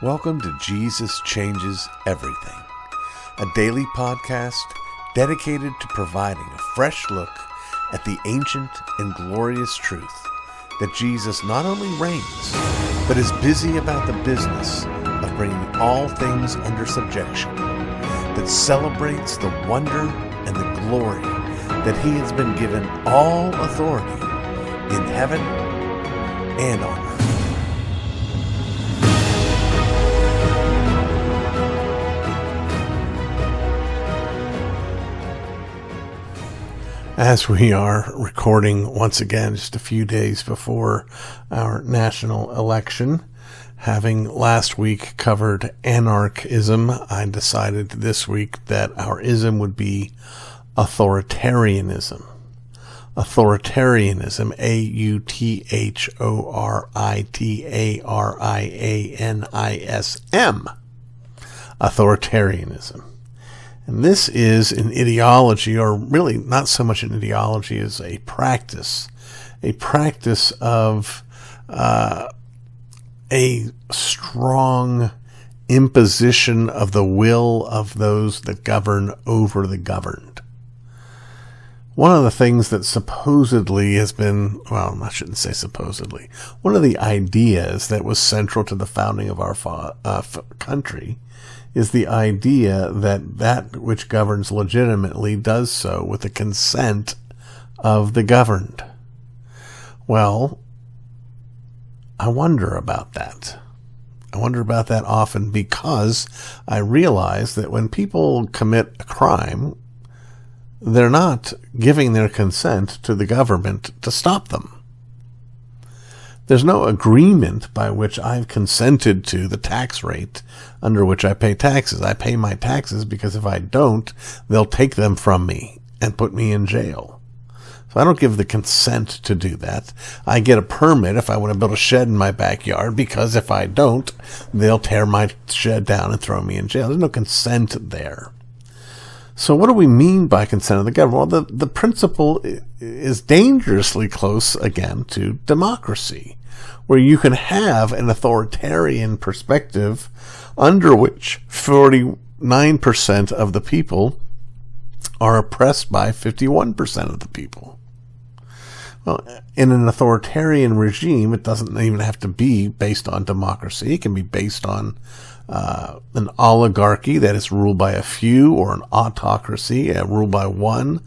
Welcome to Jesus Changes Everything, a daily podcast dedicated to providing a fresh look at the ancient and glorious truth that Jesus not only reigns, but is busy about the business of bringing all things under subjection, that celebrates the wonder and the glory that he has been given all authority in heaven and on earth. As we are recording once again just a few days before our national election, having last week covered anarchism, I decided this week that our ism would be authoritarianism. Authoritarianism, A-U-T-H-O-R-I-T-A-R-I-A-N-I-S-M. Authoritarianism. And this is an ideology, or really not so much an ideology as a practice of a strong imposition of the will of those that govern over the governed. One of the things that supposedly has been, well, I shouldn't say supposedly, one of the ideas that was central to the founding of our country is the idea that that which governs legitimately does so with the consent of the governed. Well, I wonder about that. I wonder about that often because I realize that when people commit a crime, they're not giving their consent to the government to stop them. There's no agreement by which I've consented to the tax rate under which I pay taxes. I pay my taxes because if I don't, they'll take them from me and put me in jail. So I don't give the consent to do that. I get a permit if I want to build a shed in my backyard because if I don't, they'll tear my shed down and throw me in jail. There's no consent there. So what do we mean by consent of the government? Well, the principle is dangerously close, again, to democracy, where you can have an authoritarian perspective under which 49% of the people are oppressed by 51% of the people. Well, in an authoritarian regime, it doesn't even have to be based on democracy. It can be based on an oligarchy that is ruled by a few, or an autocracy ruled by one.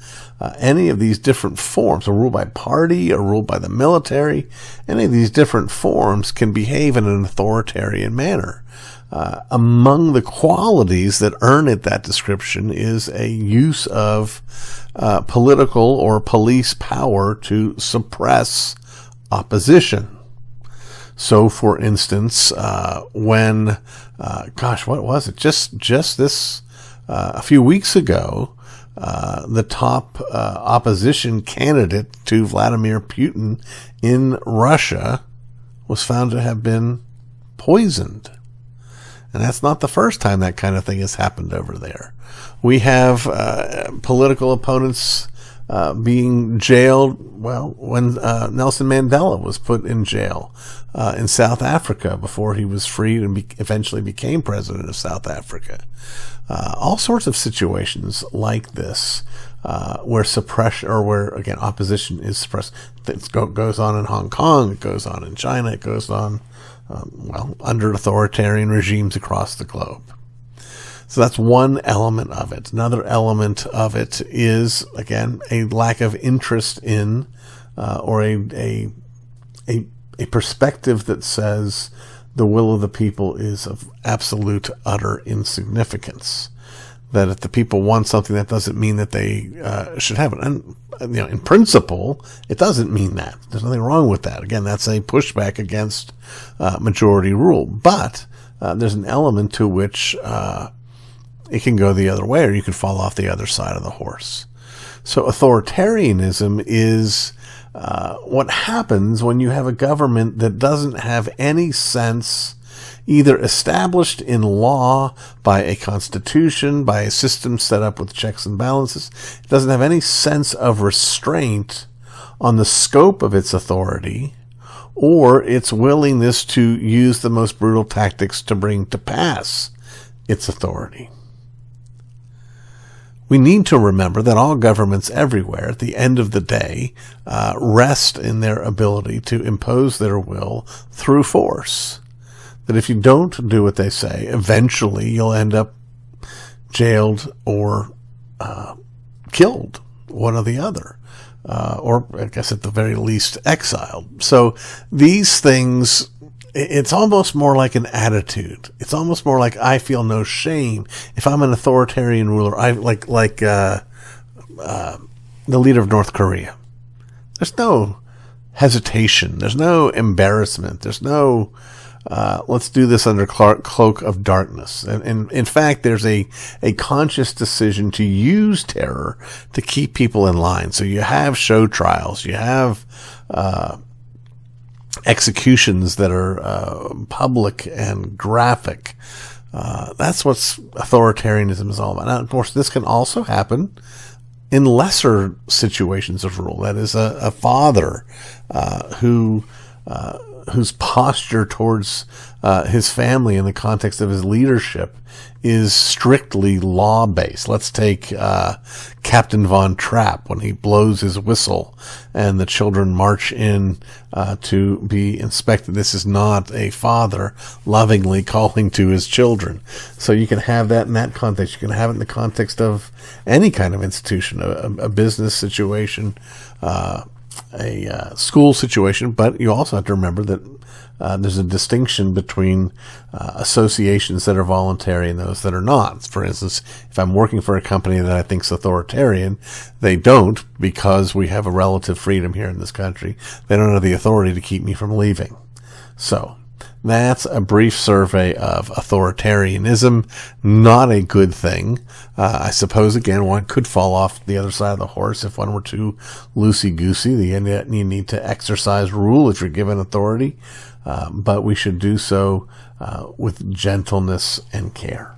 Any of these different forms, or ruled by party, or ruled by the military, any of these different forms can behave in an authoritarian manner. Among the qualities that earn it that description is a use of political or police power to suppress opposition. So, for instance, when, what was it? Just this, a few weeks ago, the top opposition candidate to Vladimir Putin in Russia was found to have been poisoned. And that's not the first time that kind of thing has happened over there. We have political opponents being jailed, well, when Nelson Mandela was put in jail in South Africa before he was freed and eventually became president of South Africa. All sorts of situations like this where suppression, or where, again, opposition is suppressed. It goes on in Hong Kong, it goes on in China, it goes on, under authoritarian regimes across the globe. So that's one element of it. Another element of it is, again, a lack of interest in, or a perspective that says the will of the people is of absolute, utter insignificance. That if the people want something, that doesn't mean that they should have it. And, in principle, it doesn't mean that. There's nothing wrong with that. Again, that's a pushback against majority rule. But there's an element to which it can go the other way, or you can fall off the other side of the horse. So authoritarianism is what happens when you have a government that doesn't have any sense, either established in law by a constitution, by a system set up with checks and balances. It doesn't have any sense of restraint on the scope of its authority or its willingness to use the most brutal tactics to bring to pass its authority. We need to remember that all governments everywhere, at the end of the day, rest in their ability to impose their will through force. That if you don't do what they say, eventually you'll end up jailed or killed, one or the other. Or I guess at the very least exiled. So these things, it's almost more like an attitude. It's almost more like I feel no shame if I'm an authoritarian ruler. I like the leader of North Korea. There's no hesitation. There's no embarrassment. There's no let's do this under cloak of darkness. And in fact, there's a conscious decision to use terror to keep people in line. So you have show trials. You have executions that are public and graphic. That's what authoritarianism is all about. Now, of course, this can also happen in lesser situations of rule. That is, a father whose posture towards his family in the context of his leadership is strictly law-based. Let's take Captain Von Trapp when he blows his whistle and the children march in to be inspected. This is not a father lovingly calling to his children. So you can have that in that context. You can have it in the context of any kind of institution, a business situation, a school situation, but you also have to remember that there's a distinction between associations that are voluntary and those that are not. For instance, if I'm working for a company that I think is authoritarian, they don't, because we have a relative freedom here in this country. They don't have the authority to keep me from leaving. So that's a brief survey of authoritarianism. Not a good thing. I suppose, again, one could fall off the other side of the horse if one were too loosey-goosey. You need to exercise rule if you're given authority, but we should do so with gentleness and care.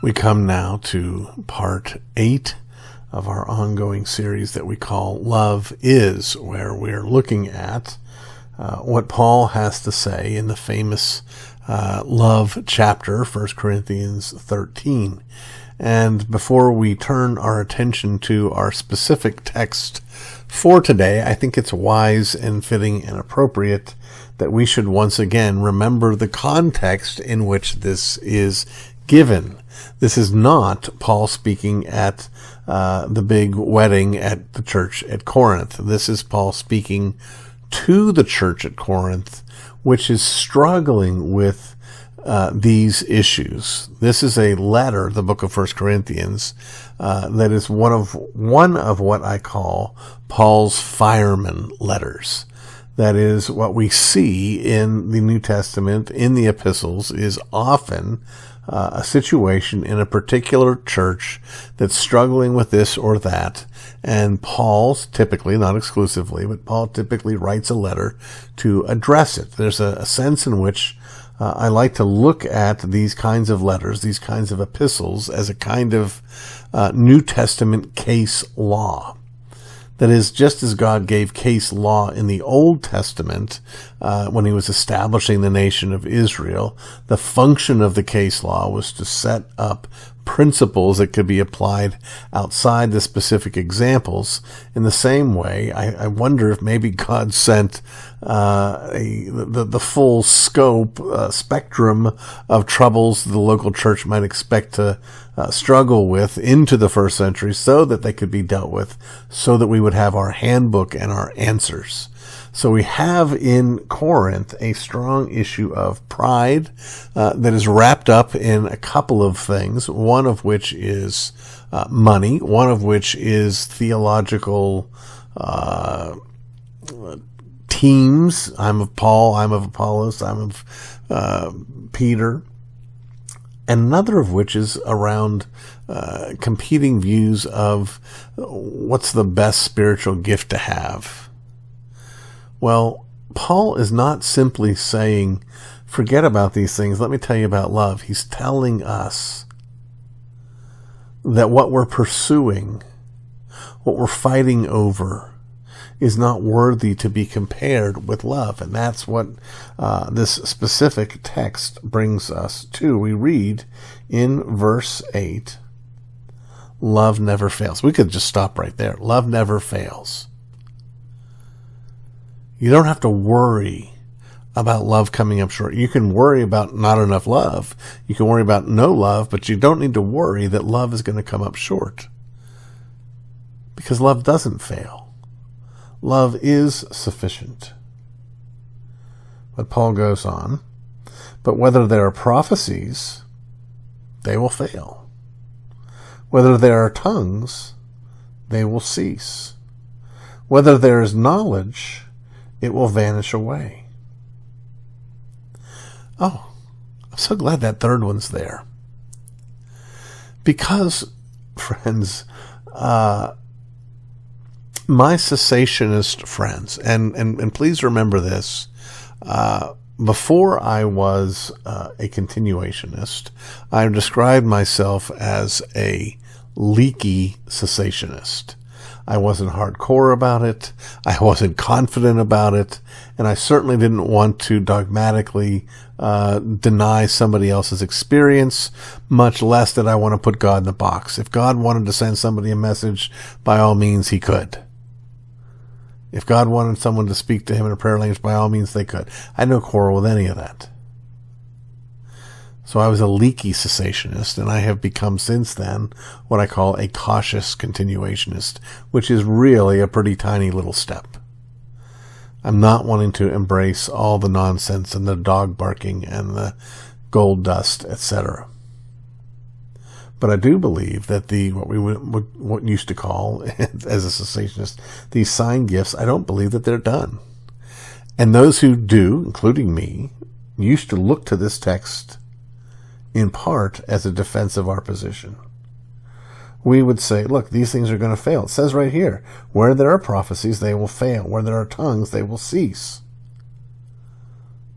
We come now to part 8 of our ongoing series that we call Love Is, where we're looking at what Paul has to say in the famous love chapter, 1 Corinthians 13. And before we turn our attention to our specific text for today, I think it's wise and fitting and appropriate that we should once again remember the context in which this is given. This is not Paul speaking at the big wedding at the church at Corinth. This is Paul speaking to the church at Corinth, which is struggling with these issues. This is a letter, the book of 1 Corinthians, that is one of what I call Paul's fireman letters. That is, what we see in the New Testament, in the epistles, is often a situation in a particular church that's struggling with this or that, and Paul's typically, not exclusively, but Paul typically writes a letter to address it. There's a sense in which I like to look at these kinds of letters, these kinds of epistles, as a kind of New Testament case law. That is, just as God gave case law in the Old Testament when he was establishing the nation of Israel, the function of the case law was to set up principles that could be applied outside the specific examples. In the same way, I wonder if maybe God sent the full scope, spectrum of troubles the local church might expect to struggle with into the first century so that they could be dealt with, so that we would have our handbook and our answers. So we have in Corinth a strong issue of pride that is wrapped up in a couple of things, one of which is money, one of which is theological teams. I'm of Paul, I'm of Apollos, I'm of Peter. Another of which is around competing views of what's the best spiritual gift to have. Well, Paul is not simply saying, forget about these things, let me tell you about love. He's telling us that what we're pursuing, what we're fighting over, is not worthy to be compared with love. And that's what this specific text brings us to. We read in verse 8, love never fails. We could just stop right there. Love never fails. You don't have to worry about love coming up short. You can worry about not enough love. You can worry about no love, but you don't need to worry that love is going to come up short. Because love doesn't fail. Love is sufficient. But Paul goes on, but whether there are prophecies, they will fail. Whether there are tongues, they will cease. Whether there is knowledge, it will vanish away. Oh, I'm so glad that third one's there. Because, friends, my cessationist friends, and please remember this, before I was a continuationist, I described myself as a leaky cessationist. I wasn't hardcore about it, I wasn't confident about it, and I certainly didn't want to dogmatically deny somebody else's experience, much less did I want to put God in the box. If God wanted to send somebody a message, by all means he could. If God wanted someone to speak to him in a prayer language, by all means they could. I had no quarrel with any of that. So I was a leaky cessationist, and I have become since then what I call a cautious continuationist, which is really a pretty tiny little step. I'm not wanting to embrace all the nonsense and the dog barking and the gold dust, etc. But I do believe that what used to call, as a cessationist, these sign gifts, I don't believe that they're done. And those who do, including me, used to look to this text in part as a defense of our position. We would say, look, these things are going to fail. It says right here, where there are prophecies, they will fail. Where there are tongues, they will cease.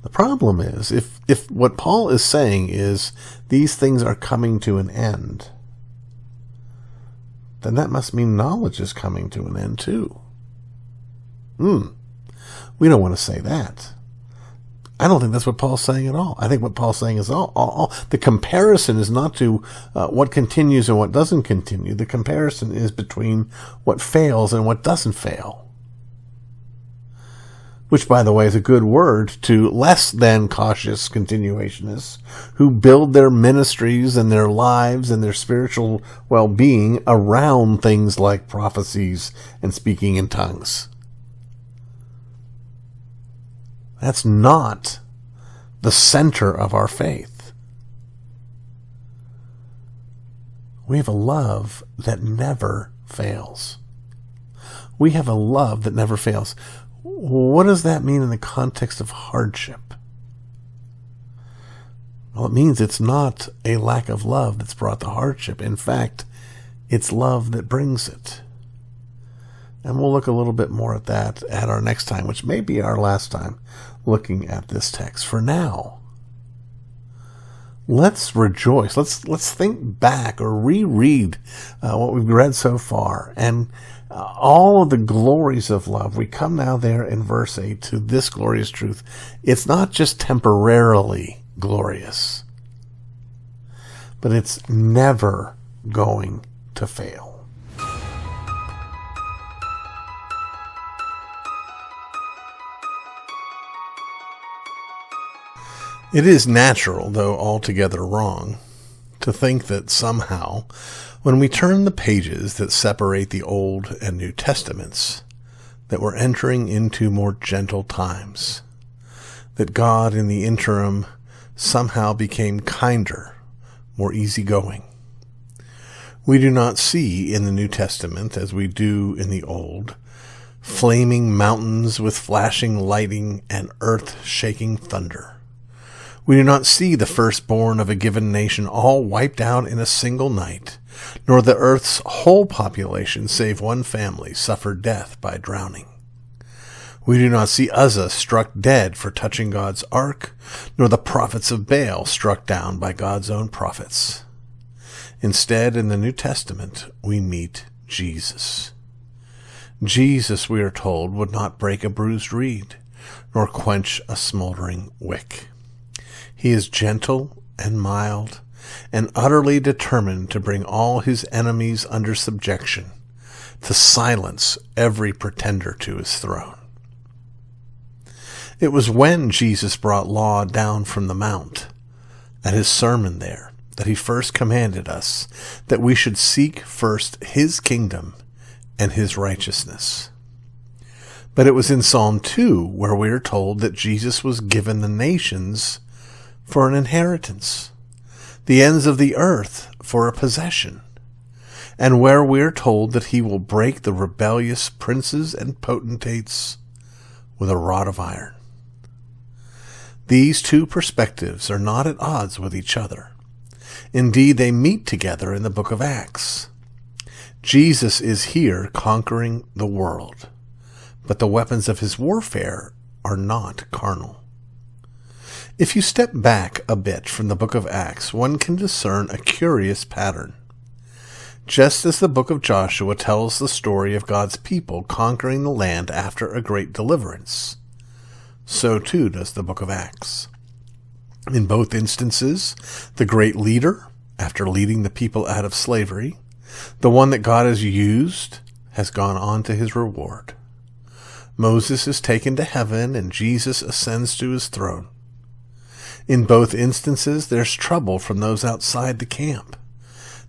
The problem is, if what Paul is saying is these things are coming to an end, then that must mean knowledge is coming to an end too. We don't want to say that. I don't think that's what Paul's saying at all. I think what Paul's saying is the comparison is not to what continues and what doesn't continue. The comparison is between what fails and what doesn't fail. Which, by the way, is a good word to less than cautious continuationists who build their ministries and their lives and their spiritual well-being around things like prophecies and speaking in tongues. That's not the center of our faith. We have a love that never fails. We have a love that never fails. What does that mean in the context of hardship? Well, it means it's not a lack of love that's brought the hardship. In fact, it's love that brings it. And we'll look a little bit more at that at our next time, which may be our last time looking at this text. For now, let's rejoice. Let's think back or reread what we've read so far and all of the glories of love. We come now there in verse 8 to this glorious truth. It's not just temporarily glorious, but it's never going to fail. It is natural, though altogether wrong, to think that somehow, when we turn the pages that separate the Old and New Testaments, that we're entering into more gentle times, that God in the interim somehow became kinder, more easygoing. We do not see in the New Testament, as we do in the Old, flaming mountains with flashing lightning and earth-shaking thunder. We do not see the firstborn of a given nation all wiped out in a single night, nor the earth's whole population, save one family, suffer death by drowning. We do not see Uzzah struck dead for touching God's ark, nor the prophets of Baal struck down by God's own prophets. Instead, in the New Testament, we meet Jesus. Jesus, we are told, would not break a bruised reed, nor quench a smoldering wick. He is gentle and mild, and utterly determined to bring all his enemies under subjection, to silence every pretender to his throne. It was when Jesus brought law down from the mount, at his sermon there, that he first commanded us that we should seek first his kingdom and his righteousness. But it was in Psalm 2 where we are told that Jesus was given the nations for an inheritance, the ends of the earth for a possession, and where we are told that he will break the rebellious princes and potentates with a rod of iron. These two perspectives are not at odds with each other. Indeed, they meet together in the book of Acts. Jesus is here conquering the world, but the weapons of his warfare are not carnal. If you step back a bit from the book of Acts, one can discern a curious pattern. Just as the book of Joshua tells the story of God's people conquering the land after a great deliverance, so too does the book of Acts. In both instances, the great leader, after leading the people out of slavery, the one that God has used, has gone on to his reward. Moses is taken to heaven and Jesus ascends to his throne. In both instances, there's trouble from those outside the camp.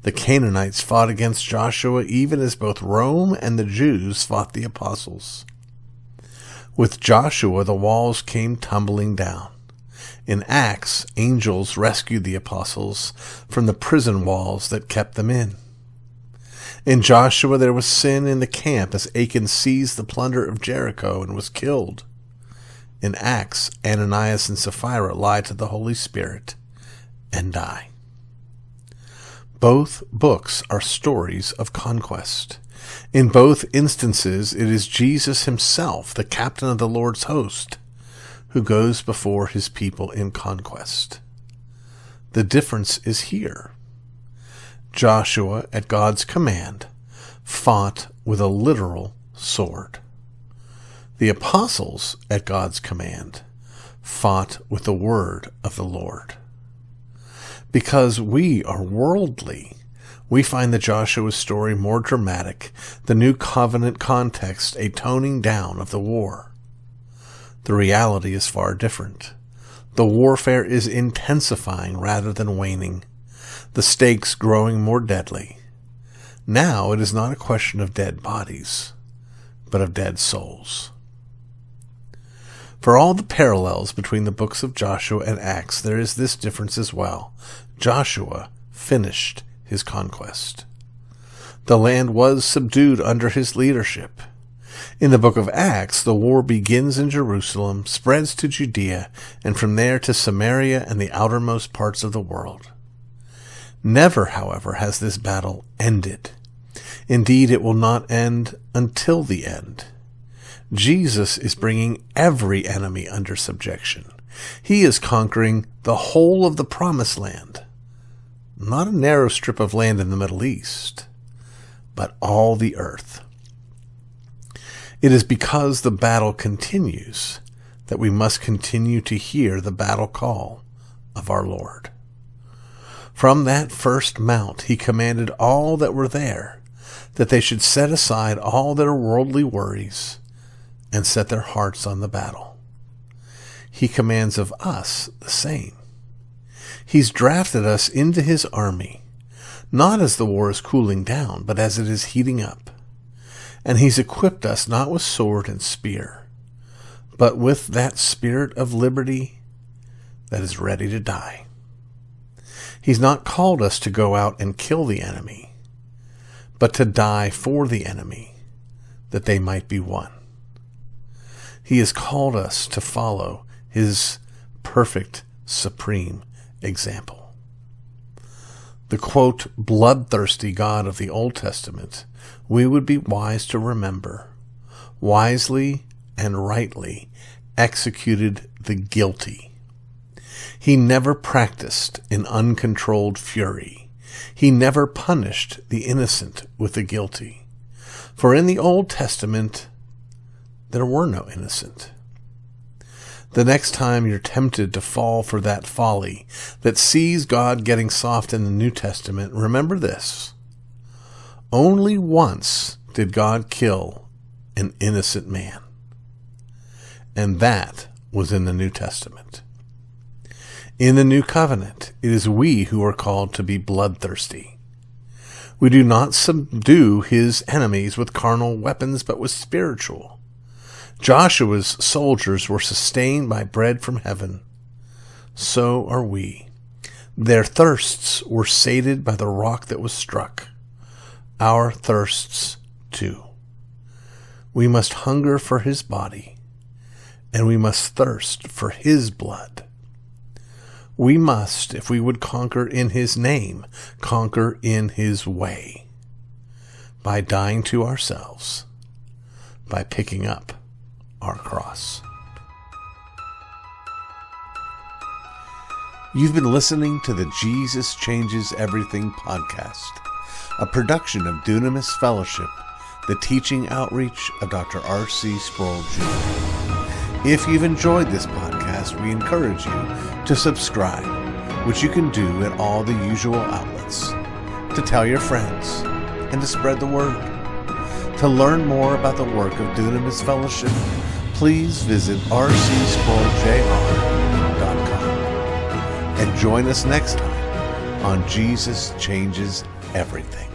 The Canaanites fought against Joshua even as both Rome and the Jews fought the apostles. With Joshua, the walls came tumbling down. In Acts, angels rescued the apostles from the prison walls that kept them in. In Joshua, there was sin in the camp as Achan seized the plunder of Jericho and was killed. In Acts, Ananias and Sapphira lie to the Holy Spirit and die. Both books are stories of conquest. In both instances, it is Jesus himself, the captain of the Lord's host, who goes before his people in conquest. The difference is here. Joshua, at God's command, fought with a literal sword. The apostles, at God's command, fought with the word of the Lord. Because we are worldly, we find the Joshua story more dramatic, the new covenant context a toning down of the war. The reality is far different. The warfare is intensifying rather than waning, the stakes growing more deadly. Now it is not a question of dead bodies, but of dead souls. For all the parallels between the books of Joshua and Acts, there is this difference as well. Joshua finished his conquest. The land was subdued under his leadership. In the book of Acts, the war begins in Jerusalem, spreads to Judea, and from there to Samaria and the outermost parts of the world. Never, however, has this battle ended. Indeed, it will not end until the end. Jesus is bringing every enemy under subjection. He is conquering the whole of the promised land. Not a narrow strip of land in the Middle East, but all the earth. It is because the battle continues that we must continue to hear the battle call of our Lord. From that first mount, he commanded all that were there that they should set aside all their worldly worries and set their hearts on the battle. He commands of us the same. He's drafted us into his army, not as the war is cooling down, but as it is heating up. And he's equipped us not with sword and spear, but with that spirit of liberty that is ready to die. He's not called us to go out and kill the enemy, but to die for the enemy, that they might be won. He has called us to follow his perfect, supreme example. The, quote, bloodthirsty God of the Old Testament, we would be wise to remember, wisely and rightly executed the guilty. He never practiced in uncontrolled fury. He never punished the innocent with the guilty. For in the Old Testament, there were no innocent. The next time you're tempted to fall for that folly that sees God getting soft in the New Testament, remember this. Only once did God kill an innocent man. And that was in the New Testament. In the New Covenant, it is we who are called to be bloodthirsty. We do not subdue his enemies with carnal weapons, but with spiritual. Joshua's soldiers were sustained by bread from heaven. So are we. Their thirsts were sated by the rock that was struck. Our thirsts too. We must hunger for his body, and we must thirst for his blood. We must, if we would conquer in his name, conquer in his way, by dying to ourselves, by picking up our cross. You've been listening to the Jesus Changes Everything podcast, a production of Dunamis Fellowship, the teaching outreach of Dr. R.C. Sproul Jr. If you've enjoyed this podcast, we encourage you to subscribe, which you can do at all the usual outlets, to tell your friends, and to spread the word. To learn more about the work of Dunamis Fellowship, please visit rcsproulJR.com. And join us next time on Jesus Changes Everything.